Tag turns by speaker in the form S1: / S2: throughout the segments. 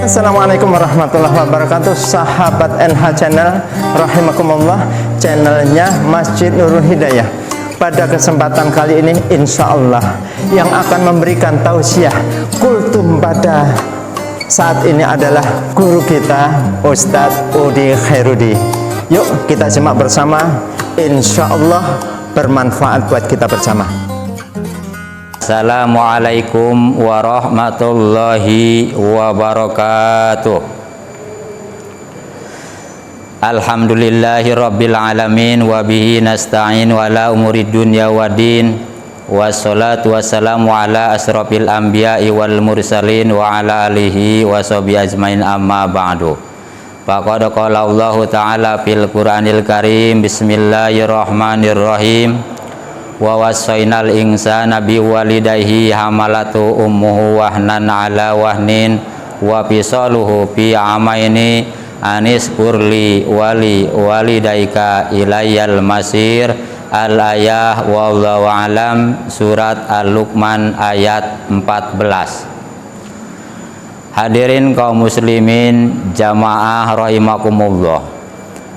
S1: Assalamualaikum warahmatullahi wabarakatuh. Sahabat NH Channel rahimakumullah, channelnya Masjid Nurul Hidayah. Pada kesempatan kali ini insya Allah yang akan memberikan tausiah kultum pada saat ini adalah guru kita Ustadz Udi Khairudi. Yuk kita simak bersama, insya Allah bermanfaat buat kita bersama.
S2: Assalamualaikum warahmatullahi wabarakatuh. Alhamdulillahi rabbil alamin, wabihi nasta'in wala umurid dunya waddin, wassalatu wassalamu ala asrafil anbiya'i wal mursalin wa ala alihi wa sahbihi ajmain, amma ba'du. Faqad qala Allahu ta'ala fil Qur'anil Karim, bismillahirrahmanirrahim. Wa wasainal insana biwalidayhi hamalatu ummuhu wahnan ala wahnin wa fisaluhu fi amaini anis kurli wali walidaika ilayyal masir. Al-ayah wallahu alam, surat Al-Luqman ayat 14. Hadirin kaum muslimin jamaah rahimakumullah.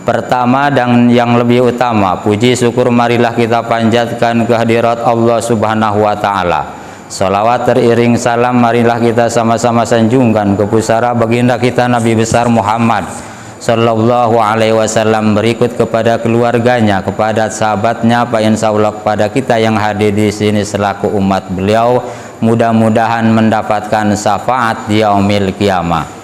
S2: Pertama dan yang lebih utama, puji syukur marilah kita panjatkan kehadirat Allah Subhanahu wa Ta'ala. Salawat teriring salam marilah kita sama-sama sanjungkan ke pusara baginda kita Nabi besar Muhammad Sallallahu Alaihi Wasallam, berikut kepada keluarganya, kepada sahabatnya, Pak, insya Allah kepada kita yang hadir di sini selaku umat beliau, mudah-mudahan mendapatkan syafaat di yaumil qiyamah.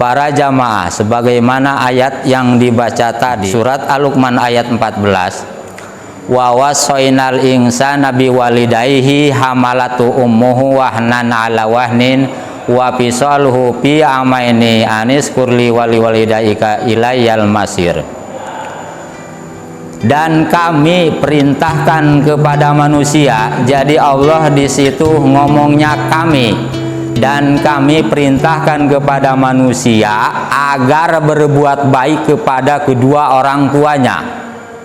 S2: Para jamaah, sebagaimana ayat yang dibaca tadi, surat Al-Luqman ayat 14, wa wasainal insana biwalidayhi hamalatu ummuhu wahnan ala wahnin wa fisaluhu fi amaini anis kurli wali walidaika ilayyal masir. Dan kami perintahkan kepada manusia, jadi Allah di situ ngomongnya kami. Dan kami perintahkan kepada manusia agar berbuat baik kepada kedua orang tuanya.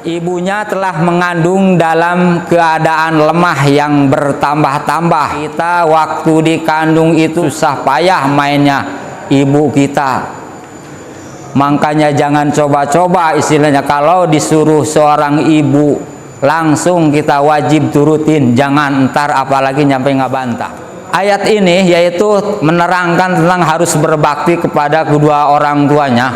S2: Ibunya telah mengandung dalam keadaan lemah yang bertambah-tambah. Kita waktu dikandung itu susah payah mainnya ibu kita. Makanya jangan coba-coba istilahnya, kalau disuruh seorang ibu langsung kita wajib turutin, jangan ntar apalagi nyampe ngabantah. Ayat ini yaitu menerangkan tentang harus berbakti kepada kedua orang tuanya.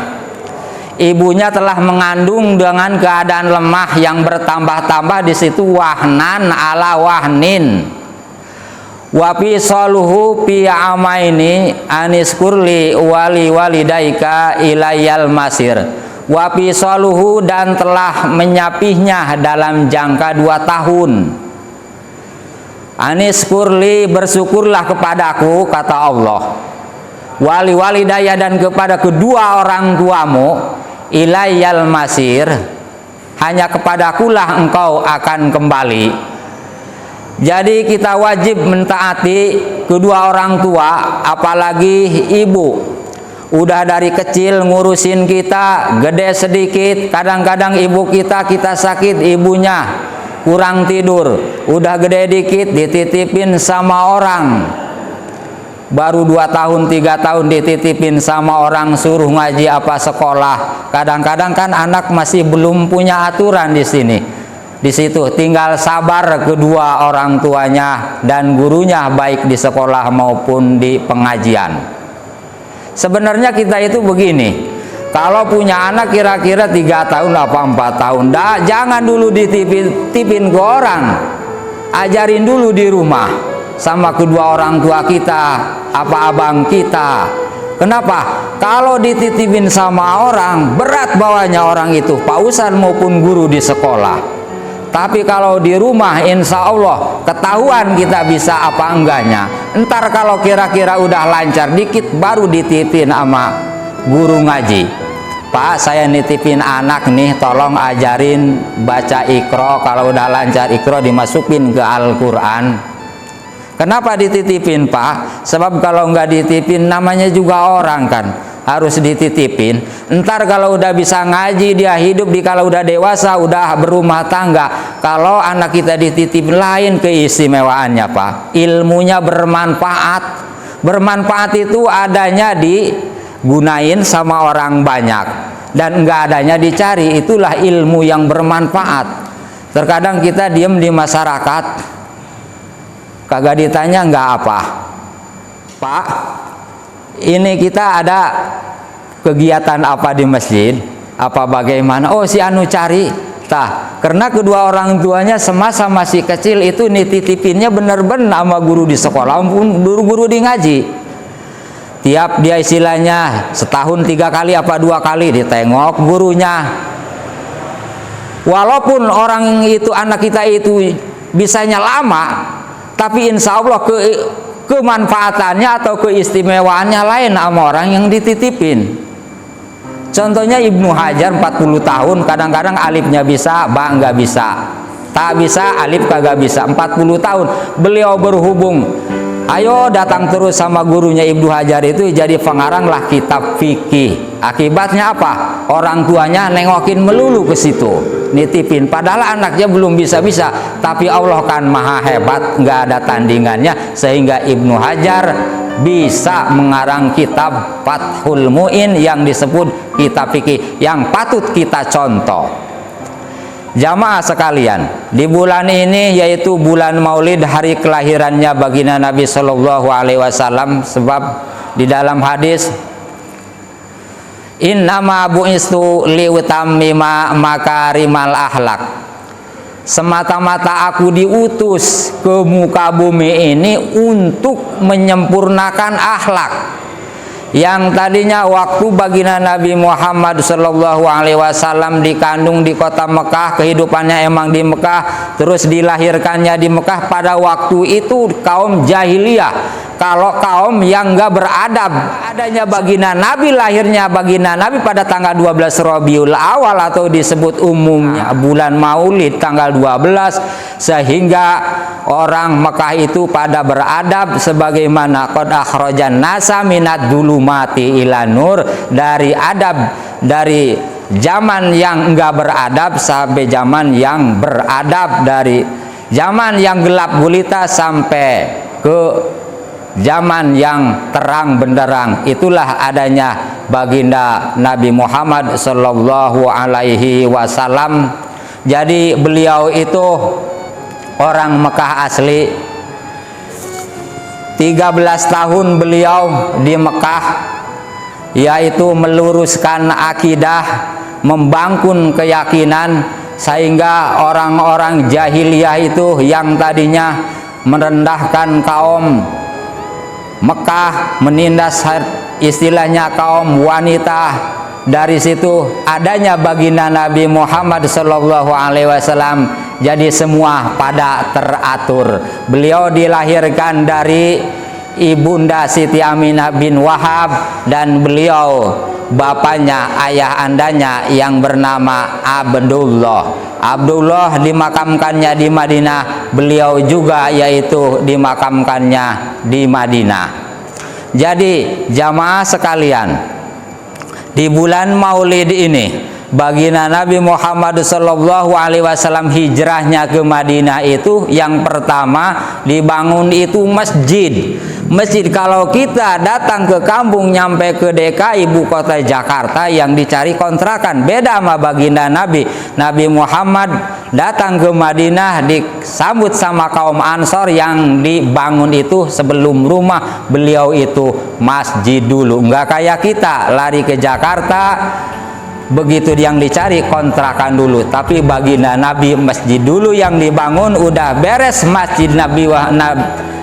S2: Ibunya telah mengandung dengan keadaan lemah yang bertambah-tambah, di situ wahnan ala wahnin. Wa fisaluhu fi amaini anis kurli wali walidaika ilayyal masir. Wa fisaluhu, dan telah menyapihnya dalam jangka 2 tahun. Anis kurli, bersyukurlah kepadaku, kata Allah. Wali walidaya, dan kepada kedua orang tuamu, ilayyal masir, hanya kepadakulah engkau akan kembali. Jadi kita wajib mentaati kedua orang tua, apalagi ibu. Udah dari kecil ngurusin kita, gede sedikit, kadang-kadang ibu kita sakit, ibunya kurang tidur, udah gede dikit dititipin sama orang, baru 2 tahun 3 tahun dititipin sama orang, suruh ngaji apa sekolah. Kadang-kadang kan anak masih belum punya aturan di sini. Di situ tinggal sabar kedua orang tuanya dan gurunya, baik di sekolah maupun di pengajian. Sebenarnya kita itu begini, kalau punya anak kira-kira 3 tahun apa 4 tahun, jangan dulu dititipin ke orang, ajarin dulu di rumah sama kedua orang tua kita, apa abang kita. Kenapa? Kalau dititipin sama orang, berat bawanya orang itu, Pak Ustadz maupun guru di sekolah. Tapi kalau di rumah insya Allah ketahuan kita bisa apa enggaknya. Ntar kalau kira-kira udah lancar dikit baru dititipin sama guru ngaji. Pak, saya nitipin anak nih, tolong ajarin baca Iqra. Kalau udah lancar Iqra dimasukin ke Al-Quran. Kenapa dititipin, Pak? Sebab kalau nggak dititipin namanya juga orang kan, harus dititipin. Ntar kalau udah bisa ngaji, dia hidup kalau udah dewasa, udah berumah tangga, kalau anak kita dititipin, lain keistimewaannya, Pak. Ilmunya bermanfaat, Bermanfaat itu adanya digunain sama orang banyak, dan enggak adanya dicari. Itulah ilmu yang bermanfaat. Terkadang kita diem di masyarakat, kagak ditanya enggak apa, Pak, ini kita ada kegiatan apa di masjid, apa bagaimana? Oh, si anu cari. Tah, karena kedua orang tuanya semasa masih kecil itu nitipinnya bener-bener sama guru di sekolah pun guru-guru di ngaji. Tiap dia istilahnya setahun 3 kali apa 2 kali ditengok gurunya. Walaupun orang itu, anak kita itu bisanya lama, tapi insya Allah kemanfaatannya atau keistimewaannya lain sama orang yang dititipin. Contohnya Ibnu Hajar 40 tahun, kadang-kadang alifnya bisa, ba nggak bisa, tak bisa, alif kagak bisa. 40 tahun beliau berhubung, ayo datang terus sama gurunya. Ibnu Hajar itu jadi pengarang lah kitab fikih. Akibatnya apa? Orang tuanya nengokin melulu ke situ, nitipin, padahal anaknya belum bisa-bisa, tapi Allah kan maha hebat, nggak ada tandingannya, sehingga Ibnu Hajar bisa mengarang kitab Fathul Mu'in yang disebut kitab fikih yang patut kita contoh. Jamaah sekalian, di bulan ini yaitu bulan Maulid, hari kelahirannya baginda Nabi Shallallahu Alaihi Wasallam, sebab di dalam hadis innama bu'istu liutammima makarimal akhlak, semata-mata aku diutus ke muka bumi ini untuk menyempurnakan akhlak. Yang tadinya waktu baginda Nabi Muhammad Shallallahu Alaihi Wasallam dikandung di kota Mekah, kehidupannya emang di Mekah, terus dilahirkannya di Mekah, pada waktu itu kaum jahiliyah, kalau kaum yang enggak beradab. Adanya baginda Nabi, lahirnya baginda Nabi pada tanggal 12 Rabiul Awal atau disebut umumnya bulan Maulid tanggal 12, sehingga orang Mekah itu pada beradab sebagaimana qad akhrajan nasa minad dulumati ila nur, dari adab, dari zaman yang enggak beradab sampai zaman yang beradab, dari zaman yang gelap gulita sampai ke zaman yang terang benderang. Itulah adanya baginda Nabi Muhammad Sallallahu Alaihi Wasallam. Jadi beliau itu orang Mekah asli. 13 tahun beliau di Mekah, yaitu meluruskan akidah, membangun keyakinan, sehingga orang-orang jahiliyah itu yang tadinya merendahkan kaum Mekah, menindas istilahnya kaum wanita. Dari situ adanya baginda Nabi Muhammad Shallallahu Alaihi Wasallam, jadi semua pada teratur. Beliau dilahirkan dari ibunda Siti Aminah bin Wahab, dan beliau bapaknya, ayah andanya yang bernama Abdullah. Abdullah dimakamkannya di Madinah, beliau juga yaitu dimakamkannya di Madinah. Jadi jamaah sekalian, di bulan Maulid ini baginda Nabi Muhammad Shallallahu Alaihi Wasallam hijrahnya ke Madinah itu yang pertama dibangun itu masjid. Masjid, kalau kita datang ke kampung nyampe ke DKI ibu kota Jakarta yang dicari kontrakan, beda sama baginda Nabi. Nabi Muhammad datang ke Madinah disambut sama kaum Ansor yang dibangun itu sebelum rumah beliau itu masjid dulu. Nggak kayak kita lari ke Jakarta, begitu yang dicari kontrakan dulu, tapi baginda Nabi masjid dulu yang dibangun. Udah beres masjid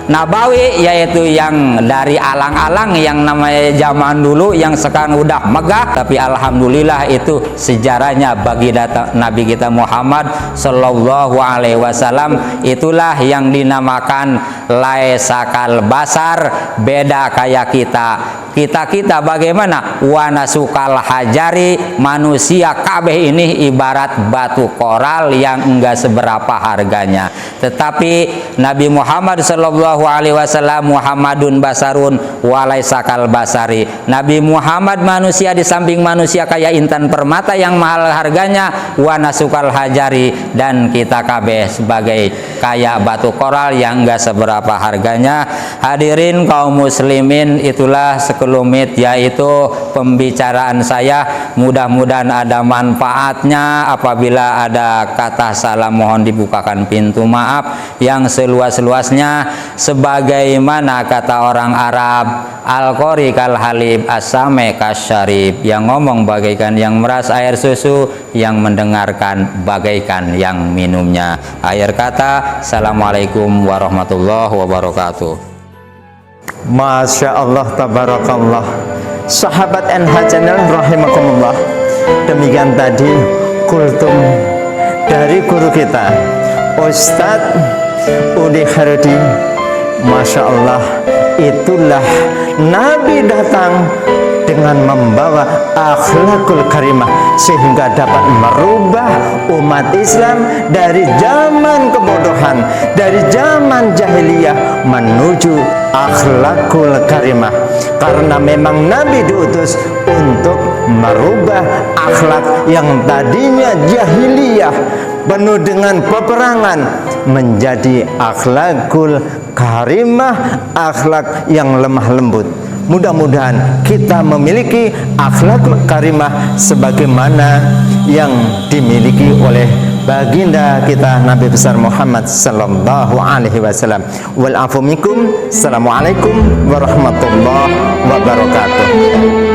S2: Nabawi, yaitu yang dari alang-alang yang namanya zaman dulu, yang sekarang udah megah, tapi alhamdulillah itu sejarahnya baginda Nabi kita Muhammad Sallallahu Alaihi Wasallam. Itulah yang dinamakan laisakal basar, beda kayak kita. Kita bagaimana? Wana sukal hajari, manusia kabeh ini ibarat batu koral yang enggak seberapa harganya, tetapi Nabi Muhammad sallallahu alaihi wasallam Muhammadun basarun walaisa kal basari. Nabi Muhammad manusia di samping manusia kayak intan permata yang mahal harganya, wa nasukal hajari, dan kita kabeh sebagai kayak batu koral yang enggak seberapa harganya. Hadirin kaum muslimin, itulah sekelumit yaitu pembicaraan saya. Mudah-mudahan ada manfaatnya. Apabila ada kata salah mohon dibukakan pintu maaf yang seluas-luasnya. Sebagaimana kata orang Arab, al-qori kal halib as-same kasyarib, yang ngomong bagaikan yang meras air susu, yang mendengarkan bagaikan yang minumnya. Akhir kata, assalamualaikum warahmatullahi wabarakatuh.
S1: Masya Allah, tabarakallah. Sahabat NH Channel rahimakumullah, demikian tadi kultum dari guru kita Ustadz Udi Khairudi. Masya Allah, itulah Nabi datang dengan membawa akhlakul karimah sehingga dapat merubah umat Islam dari zaman kebodohan, dari zaman jahiliyah menuju akhlakul karimah. Karena memang Nabi diutus untuk merubah akhlak yang tadinya jahiliyah penuh dengan peperangan menjadi akhlakul karimah, akhlak yang lemah lembut. Mudah-mudahan kita memiliki akhlak karimah sebagaimana yang dimiliki oleh baginda kita Nabi besar Muhammad sallallahu alaihi wasallam. Wal afu minkum. Assalamualaikum warahmatullahi wabarakatuh.